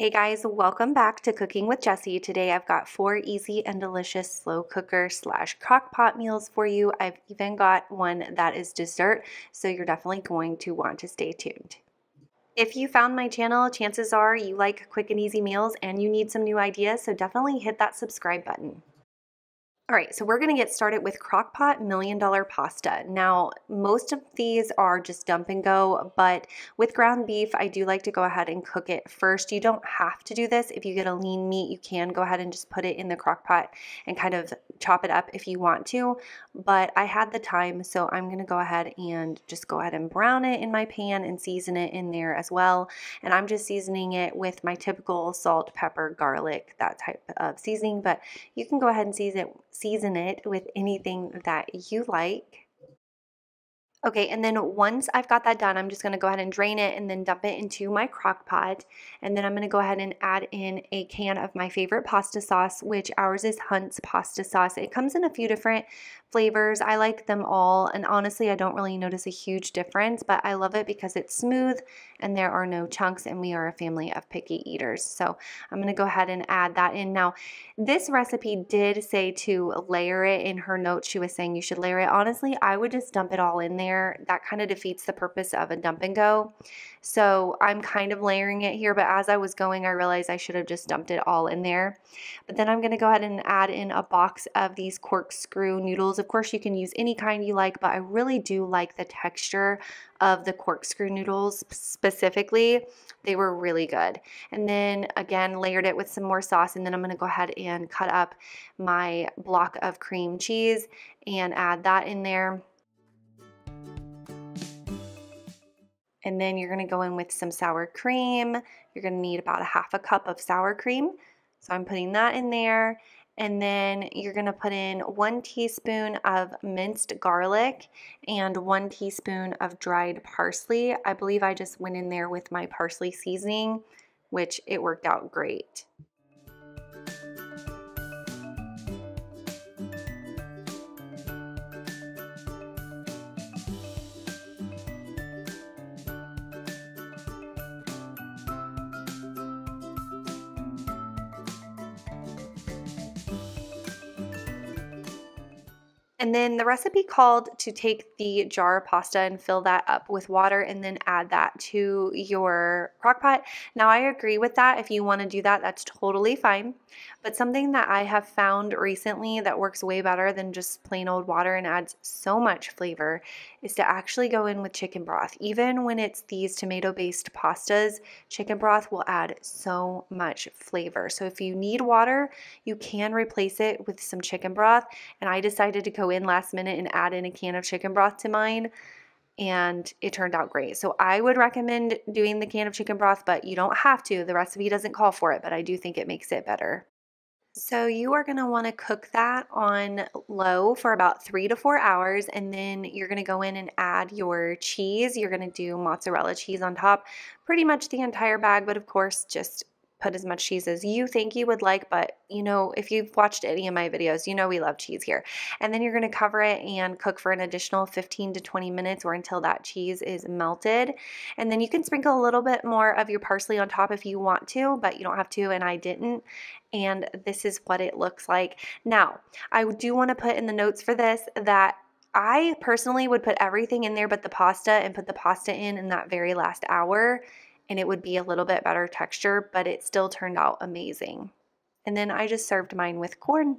Hey guys, welcome back to Cooking with Jessi. Today I've got 4 easy and delicious slow cooker / crock pot meals for you. I've even got one that is dessert, so you're definitely going to want to stay tuned. If you found my channel, chances are you like quick and easy meals and you need some new ideas, so definitely hit that subscribe button. All right, so we're going to get started with Crockpot $1 Million Pasta. Now, most of these are just dump and go, but with ground beef, I do like to go ahead and cook it first. You don't have to do this. If you get a lean meat, you can go ahead and just put it in the crock pot and kind of chop it up if you want to, but I had the time, so I'm going to go ahead and brown it in my pan and season it in there as well. And I'm just seasoning it with my typical salt, pepper, garlic, that type of seasoning, but you can go ahead and season it with anything that you like. Okay, and then once I've got that done, I'm just going to go ahead and drain it and then dump it into my crock pot. And then I'm going to go ahead and add in a can of my favorite pasta sauce, which ours is Hunt's pasta sauce. It comes in a few different flavors. I like them all, and honestly, I don't really notice a huge difference, but I love it because it's smooth and there are no chunks, and we are a family of picky eaters. So I'm going to go ahead and add that in. Now, this recipe did say to layer it. In her notes, she was saying you should layer it. Honestly, I would just dump it all in there. That kind of defeats the purpose of a dump and go. So I'm kind of layering it here, but as I was going, I realized I should have just dumped it all in there. But then I'm going to go ahead and add in a box of these corkscrew noodles. Of course, you can use any kind you like, but I really do like the texture of the corkscrew noodles specifically. They were really good. And then again, layered it with some more sauce, and then I'm going to go ahead and cut up my block of cream cheese and add that in there. And then you're going to go in with some sour cream. You're going to need about a half a cup of sour cream. So I'm putting that in there. And then you're going to put in 1 teaspoon of minced garlic and 1 teaspoon of dried parsley. I believe I just went in there with my parsley seasoning, which it worked out great. And then the recipe called to take the jar of pasta and fill that up with water and then add that to your crock pot. Now, I agree with that. If you want to do that, that's totally fine. But something that I have found recently that works way better than just plain old water and adds so much flavor is to actually go in with chicken broth. Even when it's these tomato-based pastas, chicken broth will add so much flavor. So if you need water, you can replace it with some chicken broth. And I decided to go in last minute and add in a can of chicken broth to mine, and it turned out great. So I would recommend doing the can of chicken broth, but you don't have to. The recipe doesn't call for it, but I do think it makes it better. So you are going to want to cook that on low for about 3 to 4 hours, and then you're going to go in and add your cheese. You're going to do mozzarella cheese on top, pretty much the entire bag, but of course just put as much cheese as you think you would like, but you know, if you've watched any of my videos, you know we love cheese here. And then you're going to cover it and cook for an additional 15 to 20 minutes or until that cheese is melted. And then you can sprinkle a little bit more of your parsley on top if you want to, but you don't have to, and I didn't. And this is what it looks like. Now, I do want to put in the notes for this that I personally would put everything in there but the pasta, and put the pasta in that very last hour, and it would be a little bit better texture, but it still turned out amazing. And then I just served mine with corn.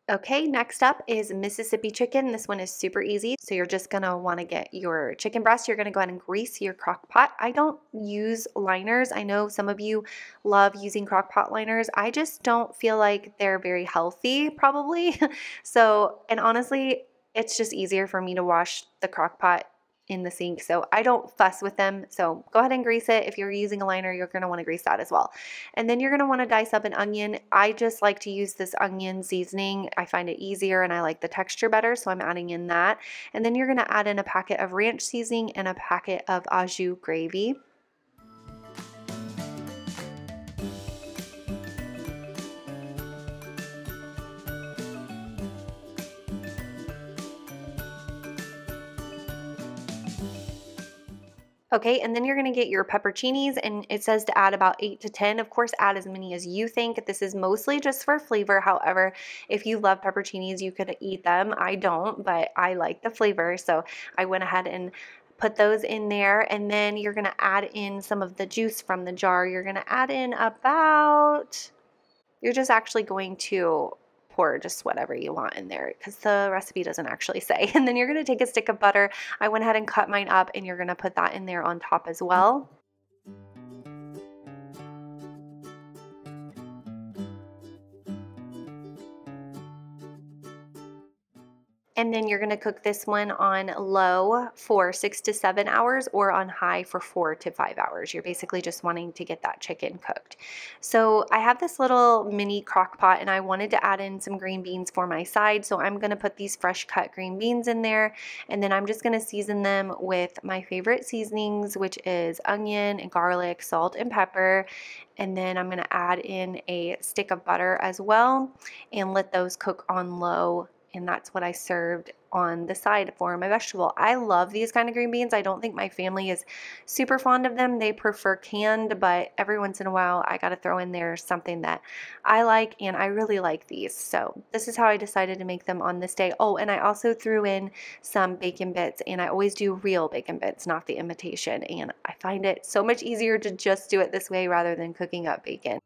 Okay, next up is Mississippi chicken. This one is super easy. So you're just gonna wanna get your chicken breast. You're gonna go ahead and grease your crock pot. I don't use liners. I know some of you love using crock pot liners. I just don't feel like they're very healthy, probably. So, and honestly, it's just easier for me to wash the crock pot in the sink, so I don't fuss with them. So go ahead and grease it. If you're using a liner, you're going to want to grease that as well. And then you're going to want to dice up an onion. I just like to use this onion seasoning. I find it easier and I like the texture better, so I'm adding in that. And then you're going to add in a packet of ranch seasoning and a packet of au jus gravy. Okay, and then you're going to get your pepperoncinis, and it says to add about 8 to 10. Of course, add as many as you think. This is mostly just for flavor. However, if you love pepperoncinis, you could eat them. I don't, but I like the flavor, so I went ahead and put those in there. And then you're going to add in some of the juice from the jar. You're going to add in about, you're just actually going to pour just whatever you want in there because the recipe doesn't actually say. And then you're going to take a stick of butter. I went ahead and cut mine up, and you're going to put that in there on top as well. And then you're going to cook this one on low for 6 to 7 hours or on high for 4 to 5 hours. You're basically just wanting to get that chicken cooked. So I have this little mini crock pot, and I wanted to add in some green beans for my side. So I'm going to put these fresh cut green beans in there, and then I'm just going to season them with my favorite seasonings, which is onion and garlic, salt and pepper. And then I'm going to add in a stick of butter as well and let those cook on low. And that's what I served on the side for my vegetable. I love these kind of green beans. I don't think my family is super fond of them. They prefer canned, but every once in a while I got to throw in there something that I like, and I really like these. So this is how I decided to make them on this day. Oh, and I also threw in some bacon bits, and I always do real bacon bits, not the imitation. And I find it so much easier to just do it this way rather than cooking up bacon.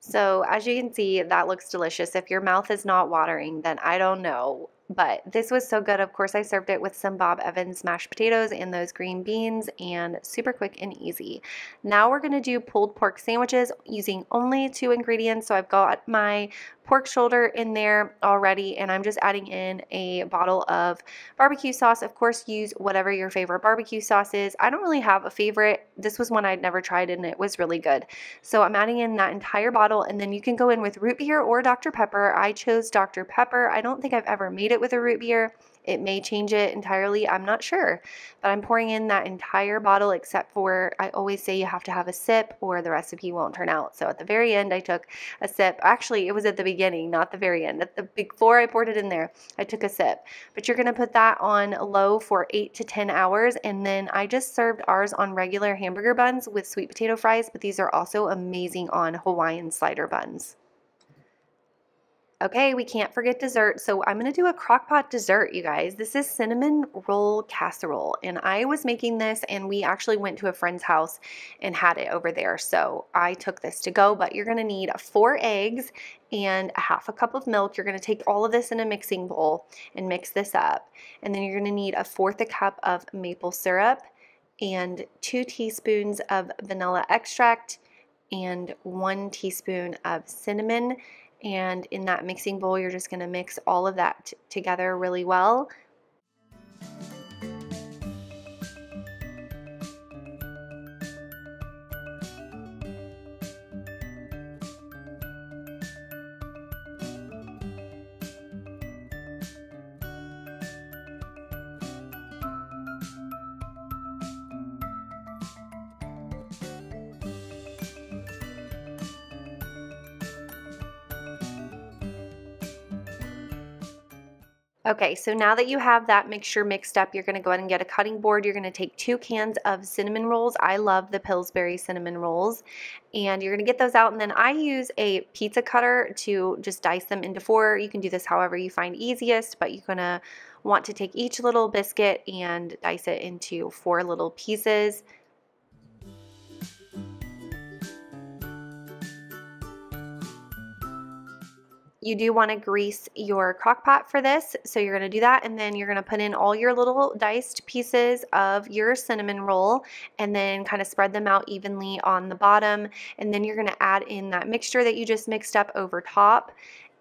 So as you can see, that looks delicious. If your mouth is not watering, then I don't know. But this was so good. Of course, I served it with some Bob Evans mashed potatoes and those green beans, and super quick and easy. Now we're going to do pulled pork sandwiches using only 2 ingredients. So I've got my pork shoulder in there already, and I'm just adding in a bottle of barbecue sauce. Of course, use whatever your favorite barbecue sauce is. I don't really have a favorite. This was one I'd never tried, and it was really good. So I'm adding in that entire bottle, and then you can go in with root beer or Dr. Pepper. I chose Dr. Pepper. I don't think I've ever made it with a root beer. It may change it entirely. I'm not sure. But I'm pouring in that entire bottle, except for I always say you have to have a sip or the recipe won't turn out. So at the very end, I took a sip. Actually, it was at the beginning, not the very end. Before I poured it in there, I took a sip. But you're going to put that on low for 8 to 10 hours. And then I just served ours on regular hamburger buns with sweet potato fries. But these are also amazing on Hawaiian slider buns. Okay, we can't forget dessert, so I'm going to do a Crockpot dessert, you guys. This is cinnamon roll casserole, and I was making this, and we actually went to a friend's house and had it over there, so I took this to go. But you're going to need 4 eggs and a half a cup of milk. You're going to take all of this in a mixing bowl and mix this up, and then you're going to need 1/4 cup of maple syrup and 2 teaspoons of vanilla extract and 1 teaspoon of cinnamon. And in that mixing bowl, you're just going to mix all of that together really well. Okay, so now that you have that mixture mixed up, you're going to go ahead and get a cutting board. You're going to take 2 cans of cinnamon rolls. I love the Pillsbury cinnamon rolls. And you're going to get those out, and then I use a pizza cutter to just dice them into 4. You can do this however you find easiest, but you're going to want to take each little biscuit and dice it into 4 little pieces. You do want to grease your crock pot for this, so you're going to do that, and then you're going to put in all your little diced pieces of your cinnamon roll and then kind of spread them out evenly on the bottom, and then you're going to add in that mixture that you just mixed up over top,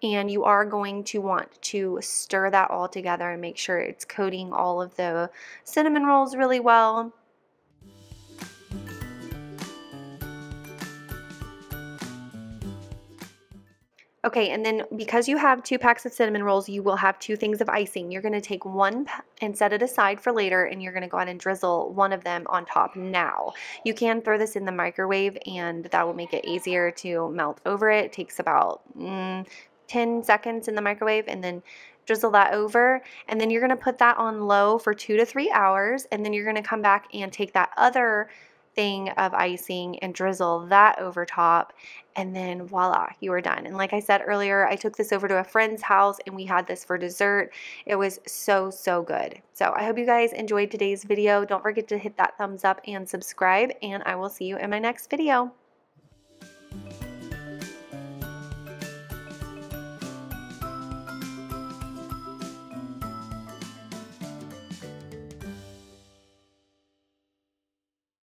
and you are going to want to stir that all together and make sure it's coating all of the cinnamon rolls really well. Okay, and then because you have 2 packs of cinnamon rolls, you will have 2 things of icing. You're going to take one and set it aside for later, and you're going to go ahead and drizzle one of them on top now. You can throw this in the microwave, and that will make it easier to melt over it. It takes about 10 seconds in the microwave, and then drizzle that over, and then you're going to put that on low for 2 to 3 hours, and then you're going to come back and take that other thing of icing and drizzle that over top, and then voila, you are done. And like I said earlier, I took this over to a friend's house and we had this for dessert. It was so, so good. So I hope you guys enjoyed today's video. Don't forget to hit that thumbs up and subscribe, and I will see you in my next video.